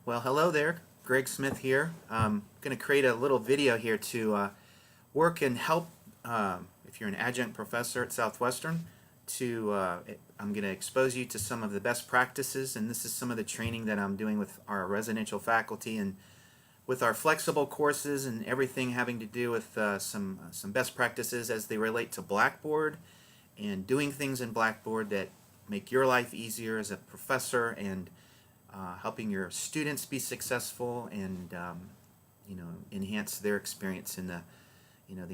Well, hello there. Greg Smith here. I'm going to create a little video here to work and help, if you're an adjunct professor at Southwestern, I'm going to expose you to some of the best practices, and this is some of the training that I'm doing with our residential faculty and with our flexible courses and everything having to do with some best practices as they relate to Blackboard and doing things in Blackboard that make your life easier as a professor and helping your students be successful and enhance their experience in the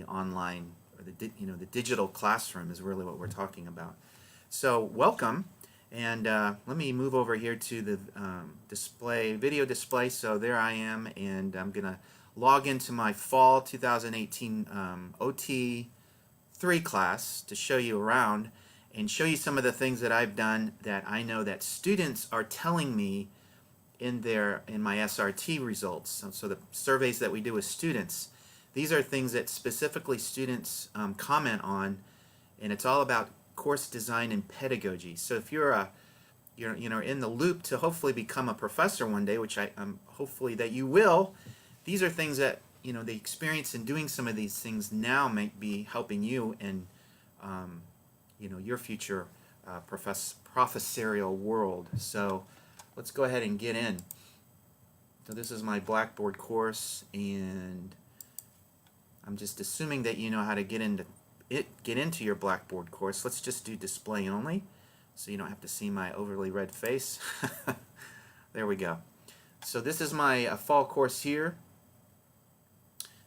online or the digital classroom is really what we're talking about. So welcome, and let me move over here to the video display. So there I am, and I'm gonna log into my fall 2018 OT 3 class to show you around and show you some of the things that I've done that I know that students are telling me in my SRT results. So the surveys that we do with students, these are things that specifically students comment on, and it's all about course design and pedagogy. So if you're in the loop to hopefully become a professor one day, which I'm hopefully that you will, these are things that the experience in doing some of these things now might be helping you in your future professorial world. So let's go ahead and get in. So this is my Blackboard course, and I'm just assuming that you know how to get into your Blackboard course. Let's just do display only, so you don't have to see my overly red face. There we go. So this is my fall course here.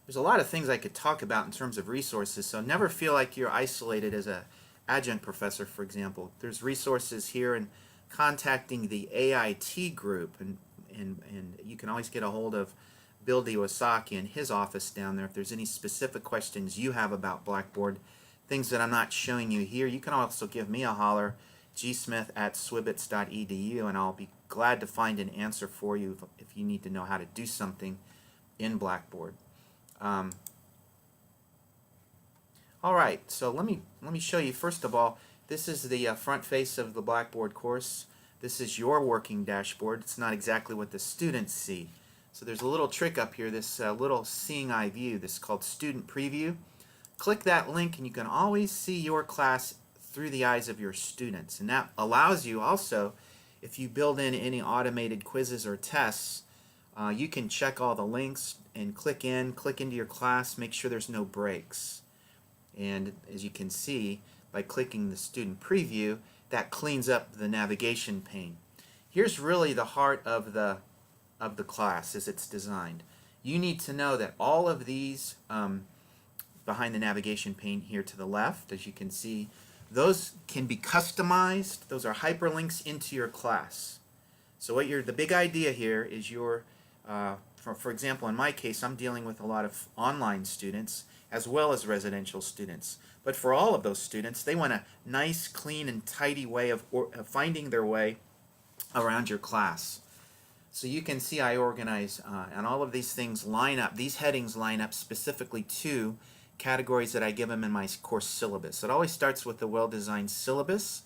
There's a lot of things I could talk about in terms of resources, so never feel like you're isolated as a adjunct professor, for example. There's resources here and contacting the AIT group, and you can always get a hold of Bill Iwasaki in his office down there if there's any specific questions you have about Blackboard, things that I'm not showing you here. You can also give me a holler, gsmith@swibits.edu, and I'll be glad to find an answer for you if you need to know how to do something in Blackboard. Alright, so let me show you. First of all, this is the front face of the Blackboard course. This is your working dashboard. It's not exactly what the students see. So there's a little trick up here, this little seeing eye view. This is called Student Preview. Click that link and you can always see your class through the eyes of your students. And that allows you also, if you build in any automated quizzes or tests, you can check all the links and click into your class, make sure there's no breaks. And as you can see, by clicking the Student Preview, that cleans up the navigation pane. Here's really the heart of the class as it's designed. You need to know that all of these behind the navigation pane here to the left, as you can see, those can be customized. Those are hyperlinks into your class. So the big idea here is for example, in my case, I'm dealing with a lot of online students as well as residential students. But for all of those students, they want a nice, clean, and tidy way of finding their way around your class. So you can see I organize, and all of these things line up. These headings line up specifically to categories that I give them in my course syllabus. It always starts with a well-designed syllabus,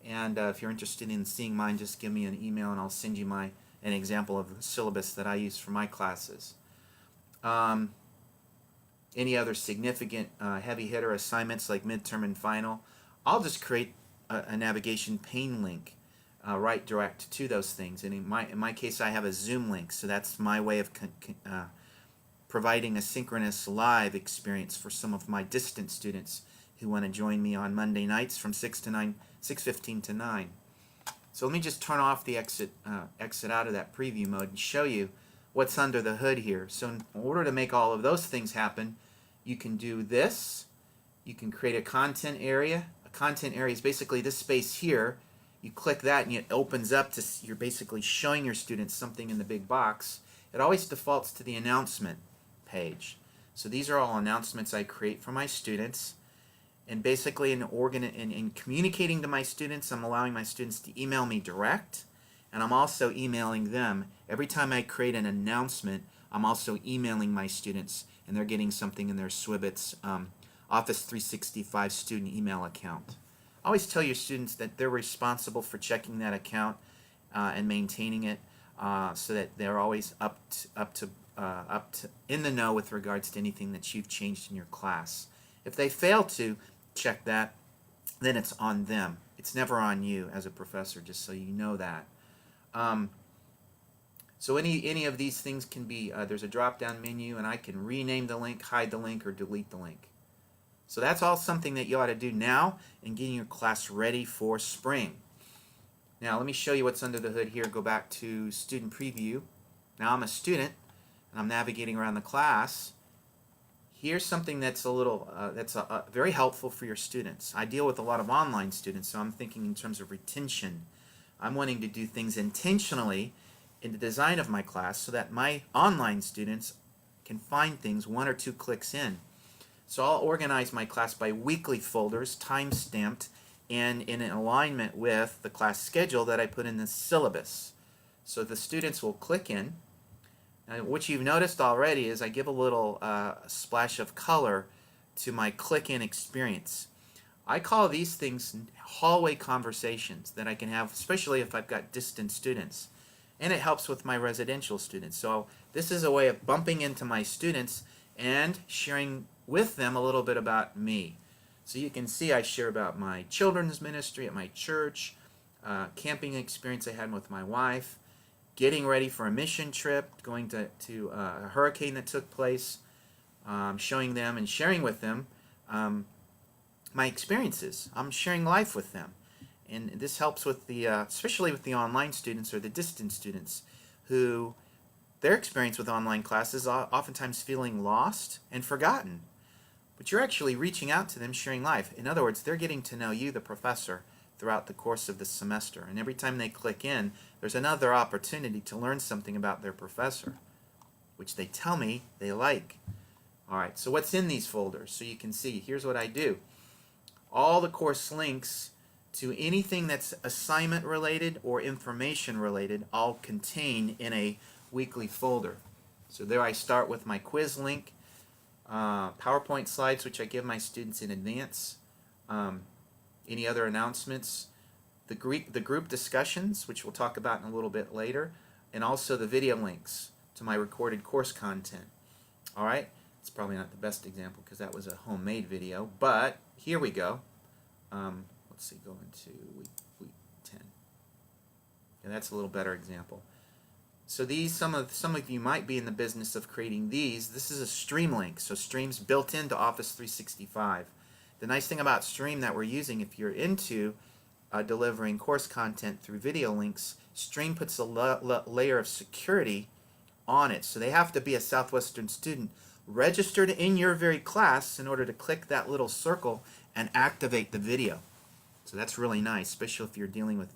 and if you're interested in seeing mine, just give me an email and I'll send you an example of the syllabus that I use for my classes. Any other significant heavy hitter assignments like midterm and final, I'll just create a navigation pane link right direct to those things. And in my case, I have a Zoom link, so that's my way of providing a synchronous live experience for some of my distant students who want to join me on Monday nights from 6:15 to 9. So let me just turn off the exit out of that preview mode and show you what's under the hood here. So in order to make all of those things happen, you can do this. You can create a content area. A content area is basically this space here. You click that and it opens up to, you're basically showing your students something in the big box. It always defaults to the announcement page. So these are all announcements I create for my students. And basically in communicating to my students, I'm allowing my students to email me direct, and I'm also emailing them. Every time I create an announcement, I'm also emailing my students, and they're getting something in their Swibits Office 365 student email account. Always tell your students that they're responsible for checking that account and maintaining it. so that they're always up to in the know with regards to anything that you've changed in your class. If they fail to check that, then it's on them. It's never on you as a professor, just so you know that. So any of these things can be, there's a drop-down menu, and I can rename the link, hide the link, or delete the link. So that's all something that you ought to do now in getting your class ready for spring. Now let me show you what's under the hood here. Go back to student preview. Now I'm a student, and I'm navigating around the class. Here's something that's a little, very helpful for your students. I deal with a lot of online students, so I'm thinking in terms of retention. I'm wanting to do things intentionally in the design of my class so that my online students can find things 1 or 2 clicks in. So I'll organize my class by weekly folders, time-stamped, and in alignment with the class schedule that I put in the syllabus. So the students will click in. Now, what you've noticed already is I give a little splash of color to my click-in experience. I call these things hallway conversations that I can have, especially if I've got distant students. And it helps with my residential students. So this is a way of bumping into my students and sharing with them a little bit about me. So you can see I share about my children's ministry at my church, camping experience I had with my wife, getting ready for a mission trip, going to a hurricane that took place, showing them and sharing with them my experiences. I'm sharing life with them. And this helps with the, especially with the online students or the distant students who their experience with online classes are oftentimes feeling lost and forgotten. But you're actually reaching out to them, sharing life. In other words, they're getting to know you, the professor, throughout the course of the semester. And every time they click in, there's another opportunity to learn something about their professor, which they tell me they like. All right, so what's in these folders? So you can see, here's what I do. All the course links to anything that's assignment related or information related, I'll contain in a weekly folder. So there I start with my quiz link, PowerPoint slides, which I give my students in advance, any other announcements, the group discussions, which we'll talk about in a little bit later, and also the video links to my recorded course content. All right, it's probably not the best example because that was a homemade video, but here we go. Let's see, go into week 10. Yeah, that's a little better example. So these, some of you might be in the business of creating these. This is a stream link, so Stream's built into Office 365. The nice thing about Stream that we're using, if you're into delivering course content through video links, Stream puts a layer of security on it. So they have to be a Southwestern student registered in your very class in order to click that little circle and activate the video. So that's really nice, especially if you're dealing with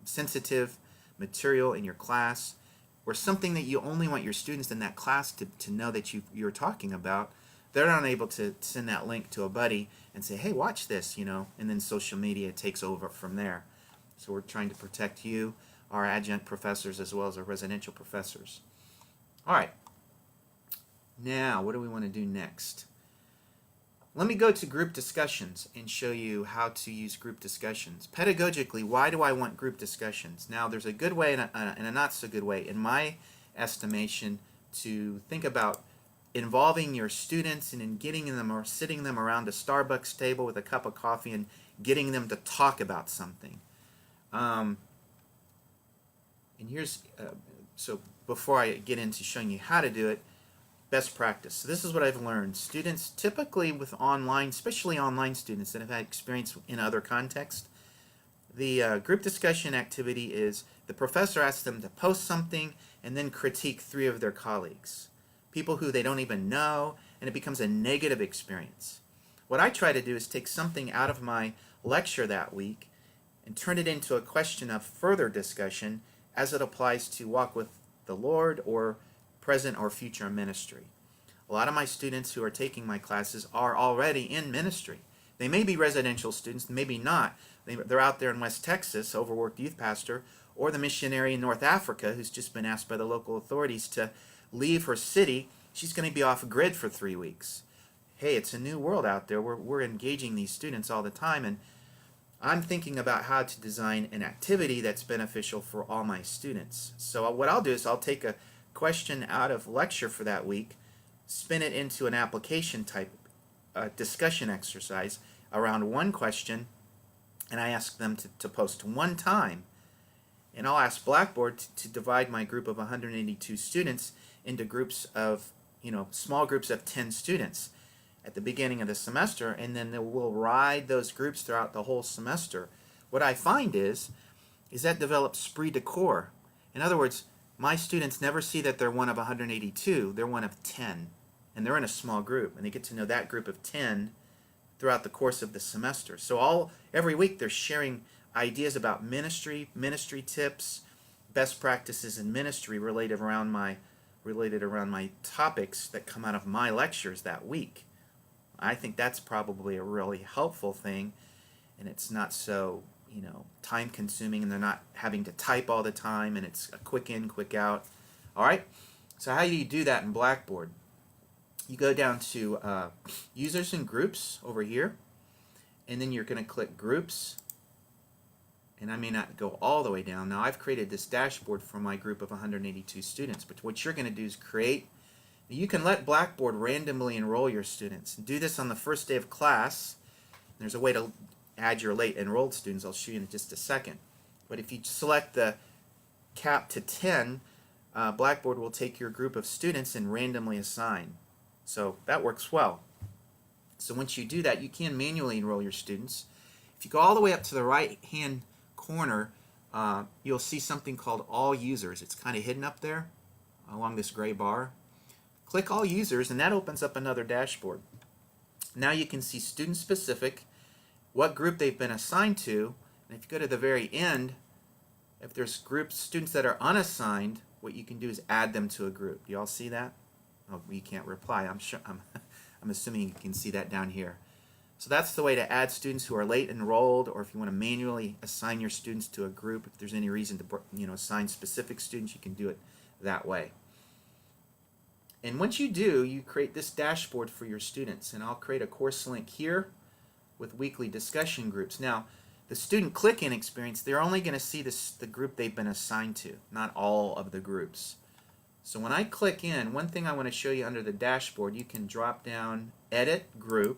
sensitive material in your class or something that you only want your students in that class to know that you're talking about. They're not able to send that link to a buddy and say, hey, watch this, you know, and then social media takes over from there. So we're trying to protect you, our adjunct professors, as well as our residential professors. All right. Now, what do we want to do next? Let me go to group discussions and show you how to use group discussions. Pedagogically, why do I want group discussions? Now, there's a good way and a not so good way, in my estimation, to think about involving your students and in getting them or sitting them around a Starbucks table with a cup of coffee and getting them to talk about something. And here's, so before I get into showing you how to do it, best practice. So this is what I've learned. Students typically with online, especially online students that have had experience in other contexts, the group discussion activity is the professor asks them to post something and then critique 3 of their colleagues, people who they don't even know, and it becomes a negative experience. What I try to do is take something out of my lecture that week and turn it into a question of further discussion as it applies to walk with the Lord or present or future ministry. A lot of my students who are taking my classes are already in ministry. They may be residential students, maybe not. They're out there in West Texas, overworked youth pastor, or the missionary in North Africa who's just been asked by the local authorities to leave her city. She's going to be off grid for 3 weeks. Hey, it's a new world out there. We're engaging these students all the time, and I'm thinking about how to design an activity that's beneficial for all my students. So what I'll do is I'll take a question out of lecture for that week, spin it into an application type discussion exercise around one question, and I ask them to post one time. And I'll ask Blackboard to divide my group of 182 students into groups of, small groups of 10 students at the beginning of the semester, and then we'll ride those groups throughout the whole semester. What I find is that develops esprit de corps. In other words, my students never see that they're one of 182, they're one of 10. And they're in a small group, and they get to know that group of 10 throughout the course of the semester. So every week they're sharing ideas about ministry tips, best practices in ministry related around my topics that come out of my lectures that week. I think that's probably a really helpful thing, and it's not so time consuming, and they're not having to type all the time, and it's a quick in, quick out. All right, so how do you do that in Blackboard? You go down to users and groups over here, and then you're going to click groups, and I may not go all the way down. Now I've created this dashboard for my group of 182 students, but what you're going to do is you can let Blackboard randomly enroll your students. Do this on the first day of class. There's a way to add your late enrolled students. I'll show you in just a second. But if you select the cap to 10, Blackboard will take your group of students and randomly assign. So that works well. So once you do that, you can manually enroll your students. If you go all the way up to the right-hand corner, you'll see something called All Users. It's kind of hidden up there along this gray bar. Click All Users, and that opens up another dashboard. Now you can see student-specific, what group they've been assigned to, and if you go to the very end, if there's students that are unassigned, what you can do is add them to a group. Do you all see that? Oh, you can't reply. I'm assuming you can see that down here. So that's the way to add students who are late enrolled, or if you want to manually assign your students to a group. If there's any reason to assign specific students, you can do it that way. And once you do, you create this dashboard for your students, and I'll create a course link here with weekly discussion groups. Now, the student click-in experience, they're only going to see the group they've been assigned to, not all of the groups. So when I click in, one thing I want to show you under the dashboard, you can drop down Edit Group,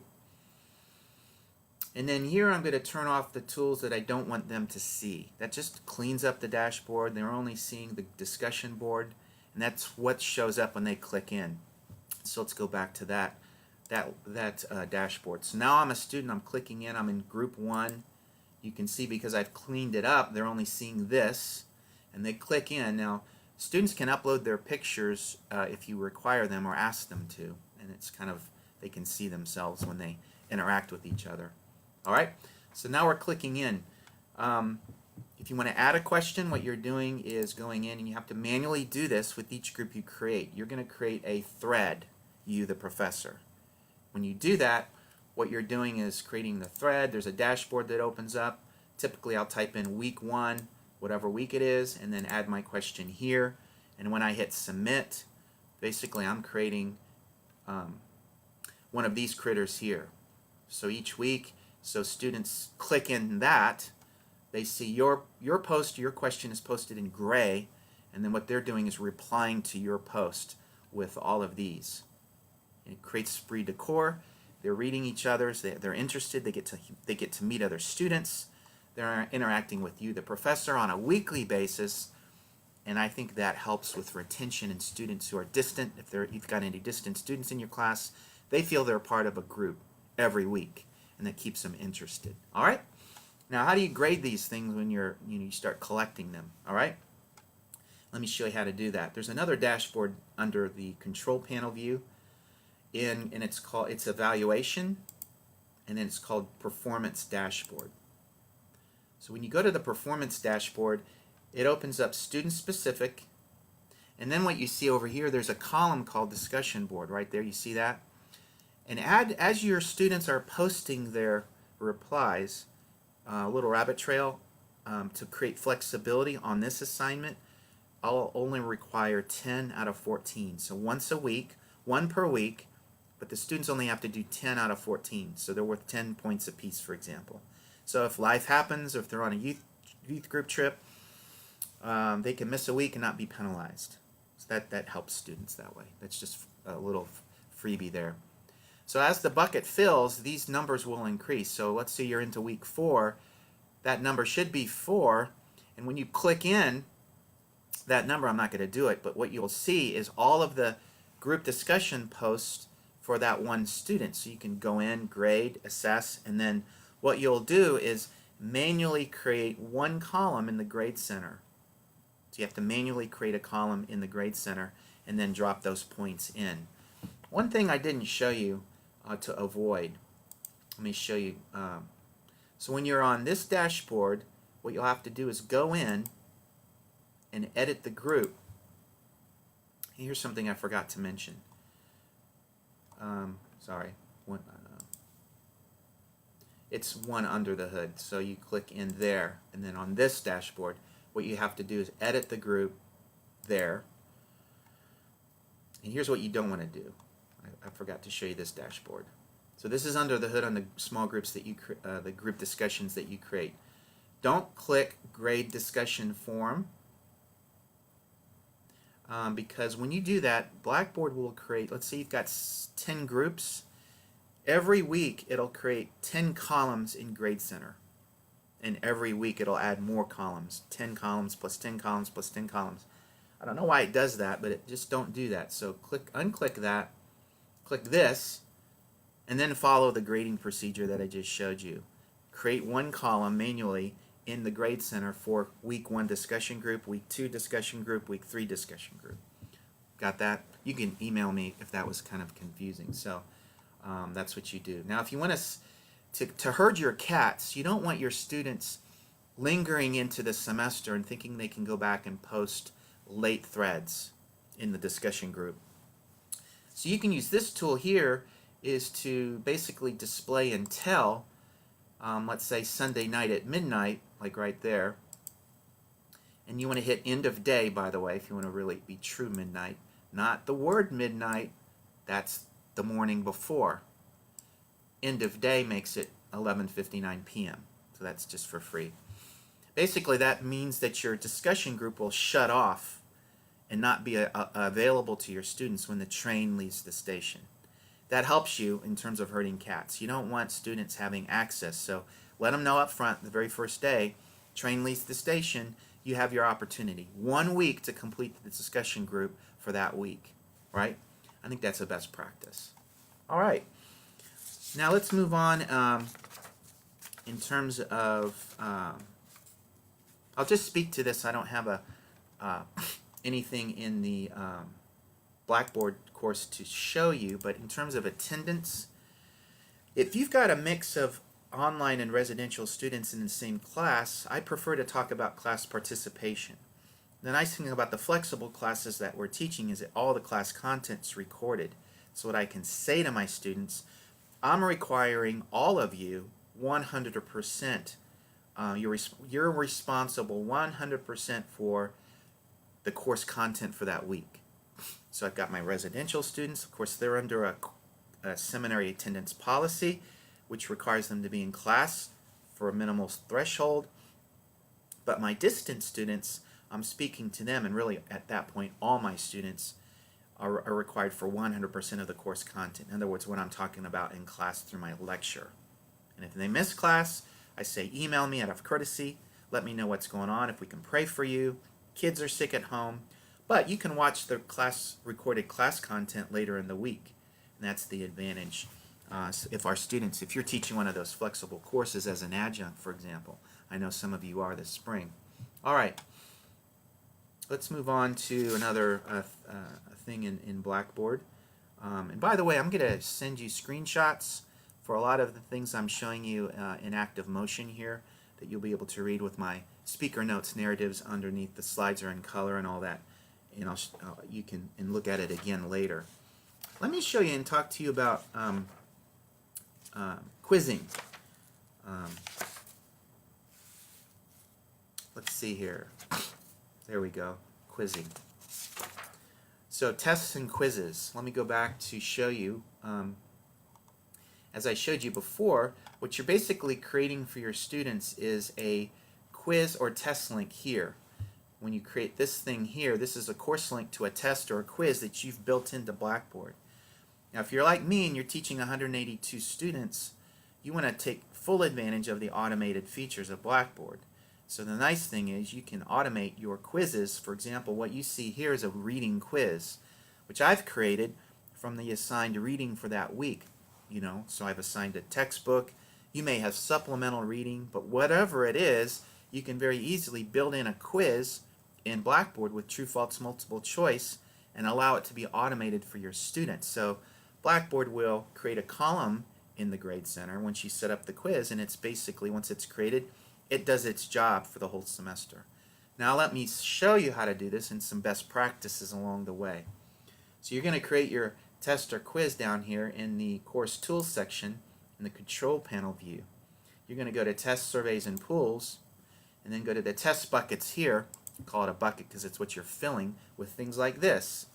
and then here I'm going to turn off the tools that I don't want them to see. That just cleans up the dashboard. They're only seeing the discussion board, and that's what shows up when they click in. So let's go back to that dashboard. So now I'm a student, I'm clicking in, I'm in group 1. You can see because I've cleaned it up, they're only seeing this, and they click in. Now students can upload their pictures if you require them or ask them to, and it's they can see themselves when they interact with each other. Alright, so now we're clicking in. If you want to add a question, what you're doing is going in, and you have to manually do this with each group you create. You're going to create a thread, you the professor. When you do that, what you're doing is creating the thread. There's a dashboard that opens up. Typically I'll type in week 1, whatever week it is, and then add my question here. And when I hit submit, basically I'm creating one of these critters here. So each week, so students click in that, they see your post, your question is posted in gray, and then what they're doing is replying to your post with all of these. It creates esprit de corps. They're reading each other's. They're interested. They get to meet other students. They're interacting with you, the professor, on a weekly basis, and I think that helps with retention in students who are distant. If you've got any distant students in your class, they feel they're part of a group every week, and that keeps them interested. All right. Now, how do you grade these things when you start collecting them? All right. Let me show you how to do that. There's another dashboard under the control panel view, and it's evaluation, and then it's called performance dashboard. So when you go to the performance dashboard, it opens up student specific, and then what you see over here, there's a column called discussion board right there. You see that? And as your students are posting their replies, a little rabbit trail to create flexibility on this assignment, I'll only require 10 out of 14. So once a week, 1 per week, but the students only have to do 10 out of 14. So they're worth 10 points apiece, for example. So if life happens, or if they're on a youth group trip, they can miss a week and not be penalized. So that helps students that way. That's just a little freebie there. So as the bucket fills, these numbers will increase. So let's say you're into week 4, that number should be 4, and when you click in that number, I'm not going to do it, but what you'll see is all of the group discussion posts for that one student. So you can go in, grade, assess, and then what you'll do is manually create one column in the grade center. So you have to manually create a column in the grade center and then drop those points in. One thing I didn't show you to avoid, let me show you. So when you're on this dashboard, what you'll have to do is go in and edit the group. Here's something I forgot to mention. Sorry. It's one under the hood. So you click in there, and then on this dashboard, what you have to do is edit the group there. And here's what you don't want to do. I forgot to show you this dashboard. So this is under the hood on the small groups that you the group discussions that you create. Don't click grade discussion form, because when you do that, Blackboard will create, let's say you've got 10 groups. Every week it'll create 10 columns in Grade Center. And every week it'll add more columns. 10 columns plus 10 columns plus 10 columns. I don't know why it does that, but it just don't do that. So unclick that, click this, and then follow the grading procedure that I just showed you. Create one column manually in the Grade Center for week 1 discussion group, week 2 discussion group, week 3 discussion group. Got that? You can email me if that was kind of confusing. So that's what you do. Now if you want to herd your cats, you don't want your students lingering into the semester and thinking they can go back and post late threads in the discussion group. So you can use this tool here is to basically display and tell, let's say Sunday night at midnight, like right there, and you want to hit end of day, by the way, if you want to really be true midnight, not the word midnight, that's the morning before. End of day makes it 11:59 p.m. So that's just for free. Basically that means that your discussion group will shut off and not be available to your students when the train leaves the station. That helps you in terms of herding cats. You don't want students having access, so let them know up front the very first day, train leaves the station, you have your opportunity. 1 week to complete the discussion group for that week, right? I think that's the best practice. All right. Now let's move on in terms of, I'll just speak to this. I don't have anything in the Blackboard course to show you, but in terms of attendance, if you've got a mix of online and residential students in the same class, I prefer to talk about class participation. The nice thing about the flexible classes that we're teaching is that all the class content's recorded. So what I can say to my students, I'm requiring all of you 100%. You're responsible 100% for the course content for that week. So I've got my residential students, of course they're under a seminary attendance policy, which requires them to be in class for a minimal threshold. But my distance students, I'm speaking to them, and really at that point all my students are required for 100% of the course content. In other words, what I'm talking about in class through my lecture. And if they miss class, I say email me out of courtesy, let me know what's going on, if we can pray for you, kids are sick at home, but you can watch the recorded class content later in the week. And that's the advantage. If you're teaching one of those flexible courses as an adjunct, for example, I know some of you are this spring. All right, let's move on to another thing in Blackboard. And by the way, I'm going to send you screenshots for a lot of the things I'm showing you in active motion here that you'll be able to read with my speaker notes narratives underneath. The slides are in color and all that. And you can look at it again later. Let me show you and talk to you about quizzing. Let's see here. There we go. Quizzing. So tests and quizzes. Let me go back to show you. And as I showed you before, what you're basically creating for your students is a quiz or test link here. When you create this thing here, this is a course link to a test or a quiz that you've built into Blackboard. Now, if you're like me and you're teaching 182 students, you want to take full advantage of the automated features of Blackboard. So the nice thing is you can automate your quizzes. For example, what you see here is a reading quiz, which I've created from the assigned reading for that week. So I've assigned a textbook. You may have supplemental reading, but whatever it is, you can very easily build in a quiz in Blackboard with true, false, multiple choice and allow it to be automated for your students. So Blackboard will create a column in the Grade Center once you set up the quiz, and it's basically, once it's created, it does its job for the whole semester. Now let me show you how to do this and some best practices along the way. So you're going to create your test or quiz down here in the Course Tools section in the Control Panel view. You're going to go to Test, Surveys, and Pools, and then go to the test buckets here. Call it a bucket because it's what you're filling with things like this.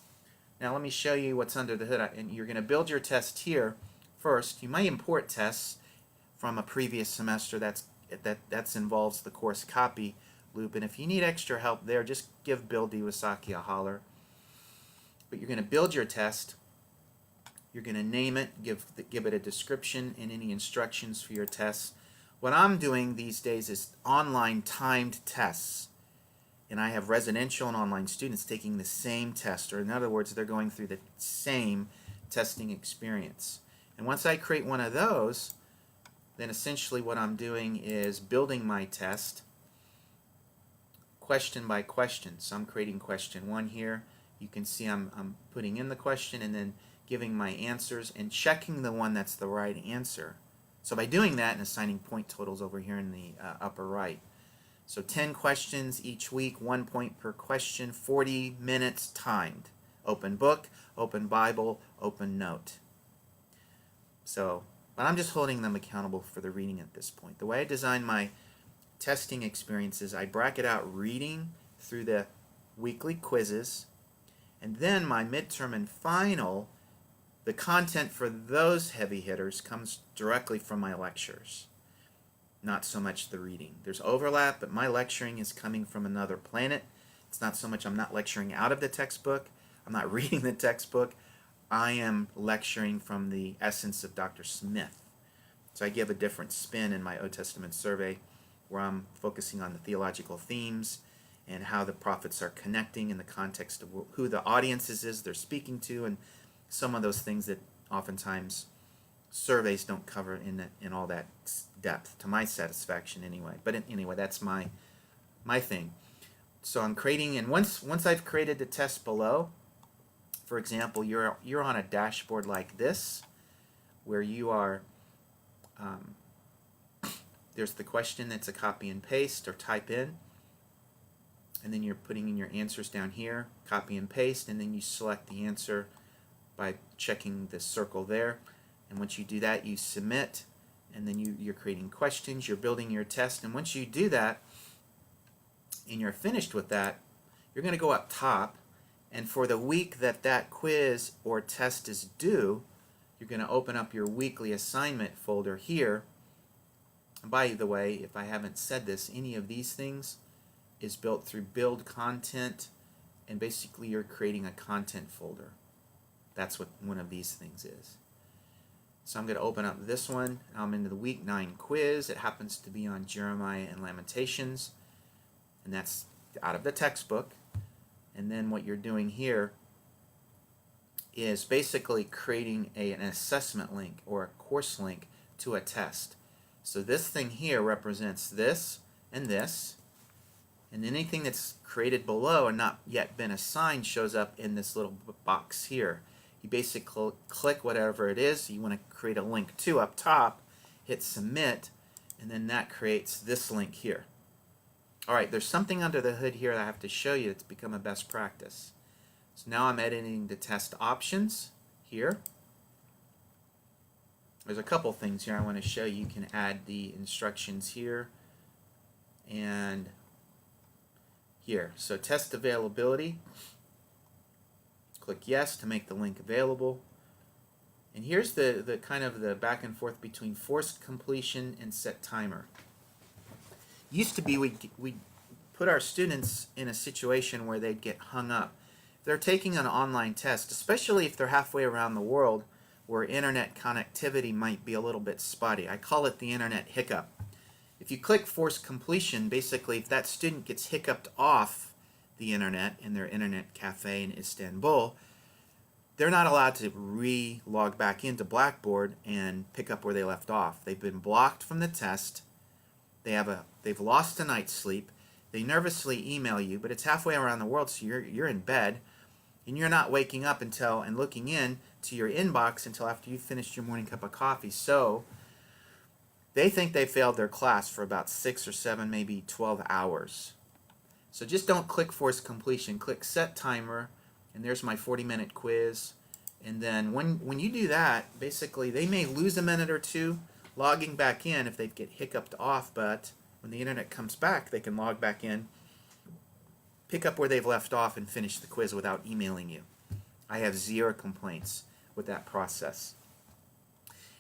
Now let me show you what's under the hood. And you're going to build your test here first. You might import tests from a previous semester that involves the course copy loop. And if you need extra help there, just give Bill Iwasaki a holler. But you're going to build your test. You're going to name it, give it a description and any instructions for your tests. What I'm doing these days is online timed tests. And I have residential and online students taking the same test, or in other words, they're going through the same testing experience. And once I create one of those, then essentially what I'm doing is building my test question by question. So I'm creating question 1 here. You can see I'm putting in the question and then giving my answers and checking the one that's the right answer. So by doing that and assigning point totals over here in the upper right. So 10 questions each week, 1 point per question, 40 minutes timed. Open book, open Bible, open note. But I'm just holding them accountable for the reading at this point. The way I design my testing experience is I bracket out reading through the weekly quizzes, and then my midterm and final, the content for those heavy hitters comes directly from my lectures. Not so much the reading. There's overlap, but my lecturing is coming from another planet. It's not so much I'm not lecturing out of the textbook. I'm not reading the textbook. I am lecturing from the essence of Dr. Smith. So I give a different spin in my Old Testament survey where I'm focusing on the theological themes and how the prophets are connecting in the context of who the audiences is they're speaking to, and some of those things that oftentimes surveys don't cover in all that depth, to my satisfaction anyway. But anyway, that's my thing. So I'm creating, and once I've created the test below, for example, you're on a dashboard like this, where you are, there's the question that's a copy and paste or type in, and then you're putting in your answers down here, copy and paste, and then you select the answer by checking the circle there. And once you do that, you submit, and then you're creating questions, you're building your test, and once you do that, and you're finished with that, you're going to go up top, and for the week that quiz or test is due, you're going to open up your weekly assignment folder here. And by the way, if I haven't said this, any of these things is built through build content, and basically you're creating a content folder. That's what one of these things is. So I'm going to open up this one. I'm into the week 9 quiz. It happens to be on Jeremiah and Lamentations, and that's out of the textbook. And then what you're doing here is basically creating an assessment link or a course link to a test. So this thing here represents this, and anything that's created below and not yet been assigned shows up in this little box here. You basically click whatever it is you want to create a link to up top, hit submit, and then that creates this link here. Alright, there's something under the hood here that I have to show you that's become a best practice. So now I'm editing the test options here. There's a couple things here I want to show you. You can add the instructions here and here. So test availability. Click yes to make the link available. And here's the kind of the back and forth between forced completion and set timer. Used to be we'd put our students in a situation where they'd get hung up. If they're taking an online test, especially if they're halfway around the world where internet connectivity might be a little bit spotty. I call it the internet hiccup. If you click forced completion, basically if that student gets hiccuped off the internet in their internet cafe in Istanbul, they're not allowed to re-log back into Blackboard and pick up where they left off. They've been blocked from the test. They've lost a night's sleep. They nervously email you, but it's halfway around the world, so you're in bed, and you're not waking up until and looking in to your inbox until after you've finished your morning cup of coffee. So they think they failed their class for about 6 or 7, maybe 12 hours. So just don't click force completion. Click set timer, and there's my 40-minute quiz. And then when you do that, basically they may lose a minute or two logging back in if they get hiccuped off, but when the internet comes back, they can log back in, pick up where they've left off, and finish the quiz without emailing you. I have 0 complaints with that process.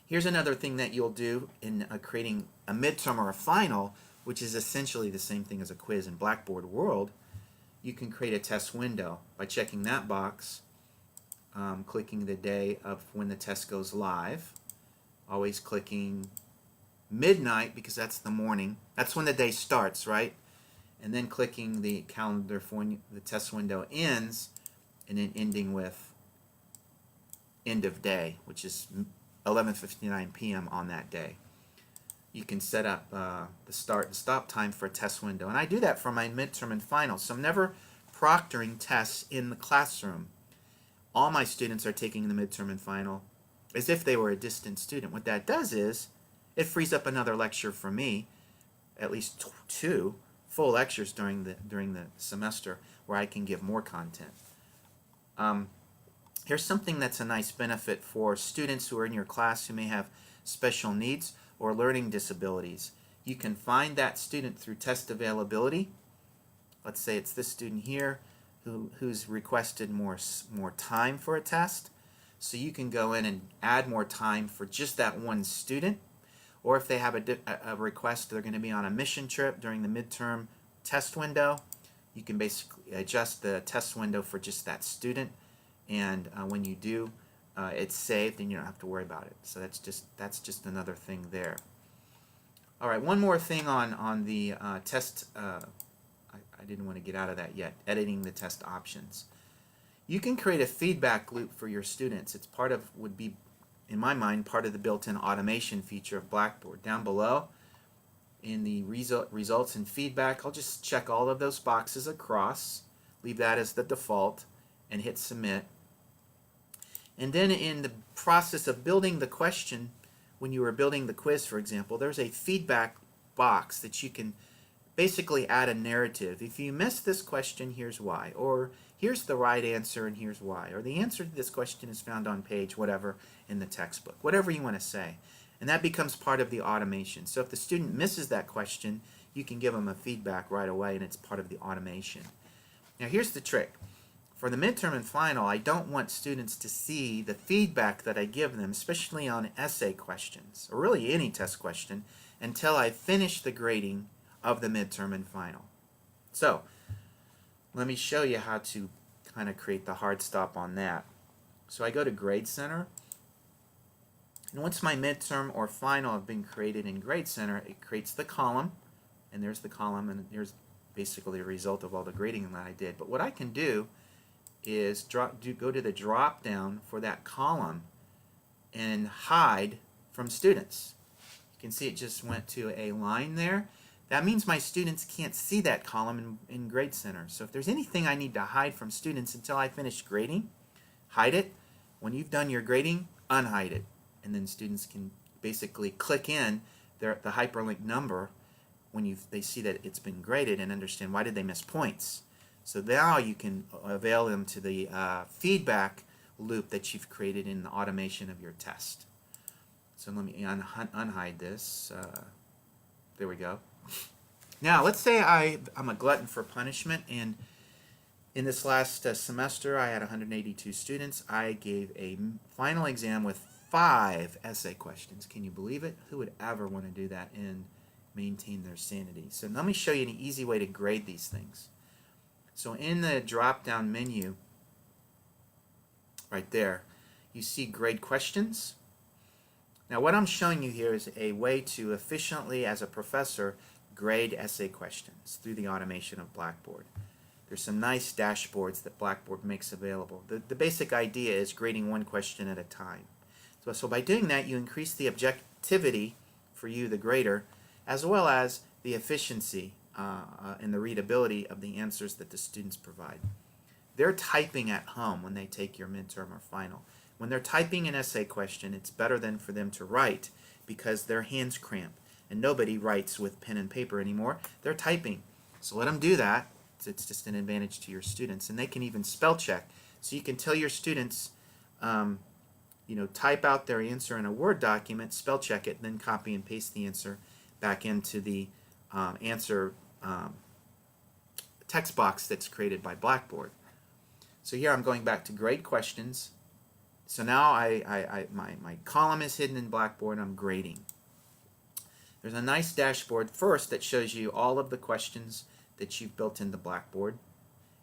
Here's another thing that you'll do in creating a midterm or a final, which is essentially the same thing as a quiz in Blackboard world. You can create a test window by checking that box, clicking the day of when the test goes live, always clicking midnight because that's the morning. That's when the day starts, right? And then clicking the calendar for when the test window ends, and then ending with end of day, which is 11:59 p.m. on that day. You can set up the start and stop time for a test window. And I do that for my midterm and final. So I'm never proctoring tests in the classroom. All my students are taking the midterm and final as if they were a distant student. What that does is it frees up another lecture for me, at least 2 full lectures during the semester where I can give more content. Here's something that's a nice benefit for students who are in your class who may have special needs or learning disabilities. You can find that student through test availability. Let's say it's this student here who's requested more time for a test. So you can go in and add more time for just that one student. Or if they have a request, they're going to be on a mission trip during the midterm test window, you can basically adjust the test window for just that student. And when you do, it's saved and you don't have to worry about it. So that's just another thing there. All right, one more thing on the test. I didn't want to get out of that yet. Editing the test options. You can create a feedback loop for your students. It's would be, in my mind, part of the built-in automation feature of Blackboard. Down below, in the results and feedback, I'll just check all of those boxes across, leave that as the default, and hit submit. And then in the process of building the question, when you were building the quiz, for example, there's a feedback box that you can basically add a narrative. If you missed this question, here's why. Or here's the right answer and here's why. Or the answer to this question is found on page whatever in the textbook. Whatever you want to say. And that becomes part of the automation. So if the student misses that question, you can give them a feedback right away and it's part of the automation. Now here's the trick. For the midterm and final, I don't want students to see the feedback that I give them, especially on essay questions, or really any test question, until I finish the grading of the midterm and final. So let me show you how to kind of create the hard stop on that. So I go to Grade Center, and once my midterm or final have been created in Grade Center, it creates the column, and there's the column, and here's basically a result of all the grading that I did. But what I can do is go to the drop down for that column and hide from students. You can see it just went to a line there. That means my students can't see that column in Grade Center. So if there's anything I need to hide from students until I finish grading, hide it. When you've done your grading, unhide it. And then students can basically click in the hyperlink number when they see that it's been graded and understand why did they miss points. So now you can avail them to the feedback loop that you've created in the automation of your test. So let me unhide this. There we go. Now let's say I'm a glutton for punishment, and in this last semester I had 182 students. I gave a final exam with 5 essay questions. Can you believe it? Who would ever want to do that and maintain their sanity? So let me show you an easy way to grade these things. So in the drop-down menu, right there, you see grade questions. Now what I'm showing you here is a way to efficiently, as a professor, grade essay questions through the automation of Blackboard. There's some nice dashboards that Blackboard makes available. The basic idea is grading one question at a time. So by doing that, you increase the objectivity for you, the grader, as well as the efficiency and the readability of the answers that the students provide. They're typing at home when they take your midterm or final. When they're typing an essay question, it's better than for them to write because their hands cramp. And nobody writes with pen and paper anymore. They're typing. So let them do that. It's just an advantage to your students. And they can even spell check. So you can tell your students, type out their answer in a Word document, spell check it, then copy and paste the answer back into the answer text box that's created by Blackboard. So here I'm going back to grade questions. So now my column is hidden in Blackboard and I'm grading. There's a nice dashboard first that shows you all of the questions that you've built into Blackboard.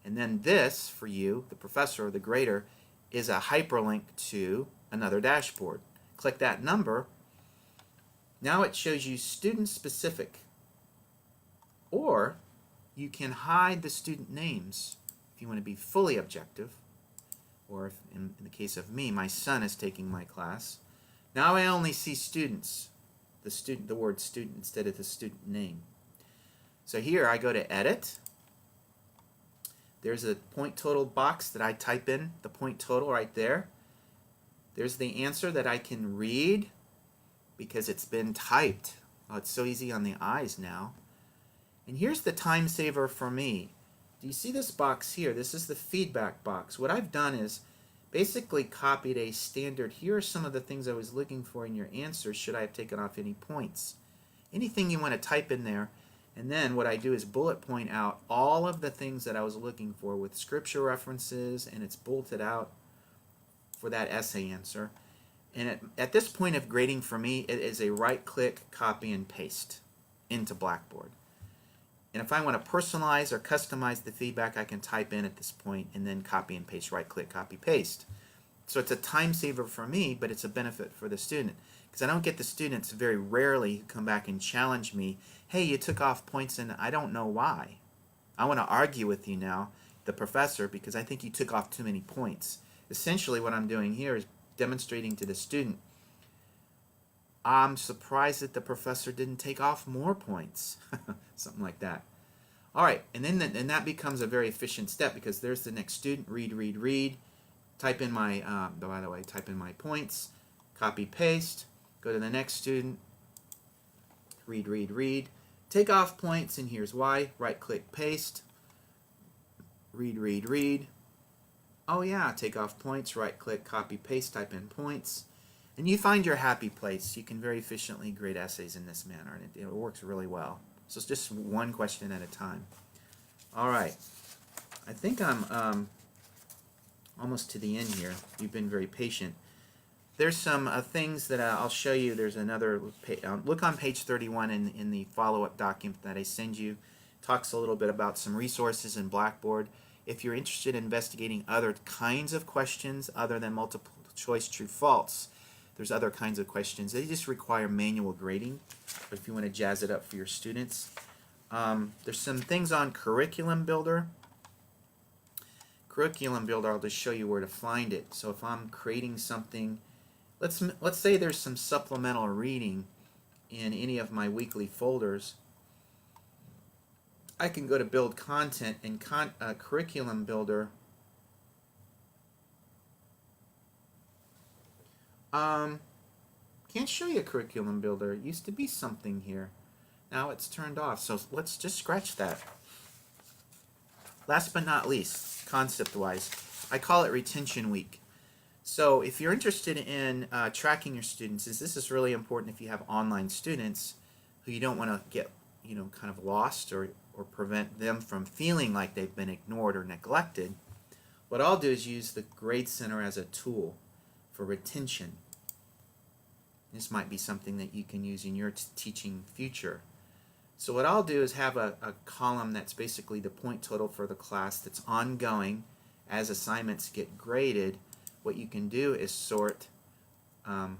And then this, for you, the professor or the grader, is a hyperlink to another dashboard. Click that number. Now it shows you student specific. Or you can hide the student names if you want to be fully objective. Or if, in the case of me, my son is taking my class. Now I only see students. The word student instead of the student name. So here I go to edit. There's a point total box that I type in, the point total right there. There's the answer that I can read because it's been typed. Oh, it's so easy on the eyes now. And here's the time saver for me. Do you see this box here? This is the feedback box. What I've done is basically copied a standard. Here are some of the things I was looking for in your answer. Should I have taken off any points? Anything you want to type in there. And then what I do is bullet point out all of the things that I was looking for with scripture references, and it's bulleted out for that essay answer. And at this point of grading for me, it is a right-click, copy, and paste into Blackboard. And if I want to personalize or customize the feedback, I can type in at this point and then copy and paste, right-click, copy, paste. So it's a time saver for me, but it's a benefit for the student. Because I don't get the students very rarely who come back and challenge me, hey, you took off points and I don't know why. I want to argue with you now, the professor, because I think you took off too many points. Essentially what I'm doing here is demonstrating to the student, I'm surprised that the professor didn't take off more points. Something like that. All right, and then that becomes a very efficient step because there's the next student, read, read, read. Type in my, by the way, type in my points, copy, paste, go to the next student, read, read, read. Take off points, and here's why. Right-click, paste, read, read, read. Oh yeah, take off points, right-click, copy, paste, type in points. And you find your happy place. You can very efficiently grade essays in this manner, and it works really well. So it's just one question at a time. All right. I think I'm almost to the end here. You've been very patient. There's some things that I'll show you. There's another look on page 31 in the follow-up document that I send you. Talks a little bit about some resources in Blackboard. If you're interested in investigating other kinds of questions other than multiple choice true false, there's other kinds of questions. They just require manual grading. But if you want to jazz it up for your students, there's some things on Curriculum Builder. Curriculum Builder, I'll just show you where to find it. So if I'm creating something, let's say there's some supplemental reading in any of my weekly folders. I can go to Build Content and Curriculum Builder. Can't show you a Curriculum Builder. It used to be something here. Now it's turned off, so let's just scratch that. Last but not least, concept-wise, I call it Retention Week. So if you're interested in tracking your students, this is really important if you have online students who you don't want to get kind of lost or prevent them from feeling like they've been ignored or neglected. What I'll do is use the Grade Center as a tool for retention. This might be something that you can use in your teaching future. So what I'll do is have a column that's basically the point total for the class that's ongoing as assignments get graded. What you can do is sort from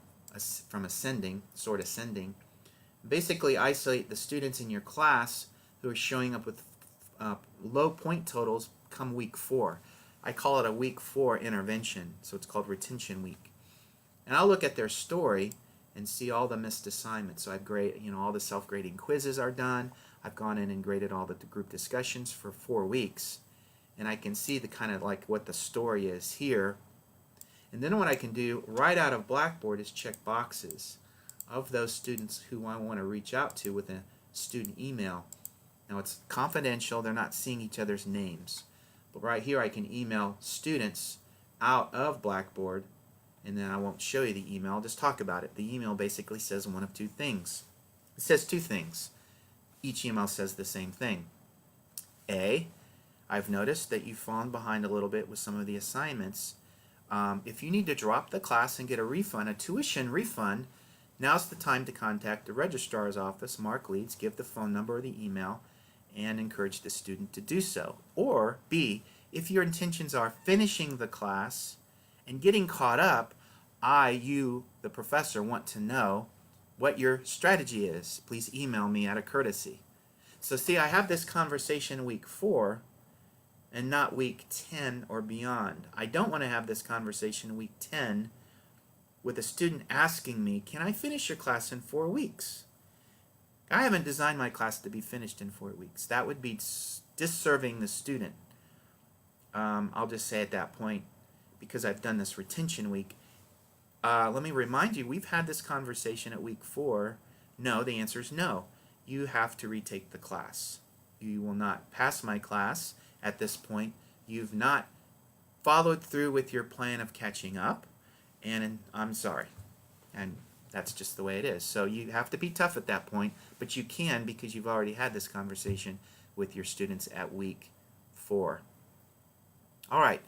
ascending, sort ascending. Basically isolate the students in your class who are showing up with low point totals come week 4. I call it a week 4 intervention, so it's called retention week. And I'll look at their story and see all the missed assignments. So I've graded, all the self-grading quizzes are done. I've gone in and graded all the group discussions for 4 weeks. And I can see the kind of like what the story is here. And then what I can do right out of Blackboard is check boxes of those students who I want to reach out to with a student email. Now it's confidential, they're not seeing each other's names. But right here I can email students out of Blackboard, and then I won't show you the email, I'll just talk about it. The email basically says one of 2 things. It says 2 things. Each email says the same thing. A, I've noticed that you've fallen behind a little bit with some of the assignments. If you need to drop the class and get a refund, a tuition refund, now's the time to contact the Registrar's office, mark leads, give the phone number or the email, and encourage the student to do so. Or B, if your intentions are finishing the class and getting caught up, you, the professor, want to know what your strategy is. Please email me out of courtesy. So see, I have this conversation week 4 and not week 10 or beyond. I don't want to have this conversation week 10 with a student asking me, can I finish your class in 4 weeks? I haven't designed my class to be finished in 4 weeks. That would be disserving the student. I'll just say at that point, because I've done this retention week, let me remind you, we've had this conversation at week 4. No, the answer is no. You have to retake the class. You will not pass my class at this point. You've not followed through with your plan of catching up, and I'm sorry. And that's just the way it is. So you have to be tough at that point, but you can because you've already had this conversation with your students at week 4. All right.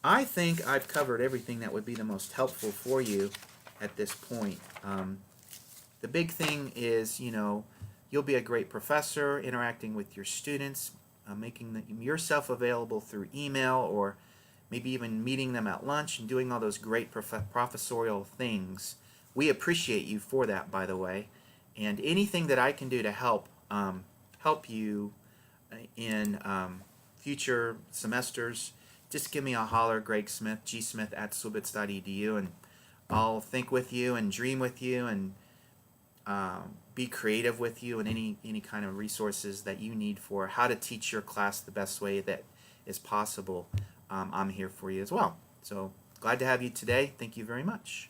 I think I've covered everything that would be the most helpful for you at this point. The big thing is, you'll be a great professor interacting with your students, making yourself available through email or maybe even meeting them at lunch and doing all those great professorial things. We appreciate you for that, by the way. And anything that I can do to help you in future semesters, just give me a holler, Greg Smith, gsmith@sulbitz.edu, and I'll think with you and dream with you and be creative with you and any kind of resources that you need for how to teach your class the best way that is possible. I'm here for you as well. So glad to have you today. Thank you very much.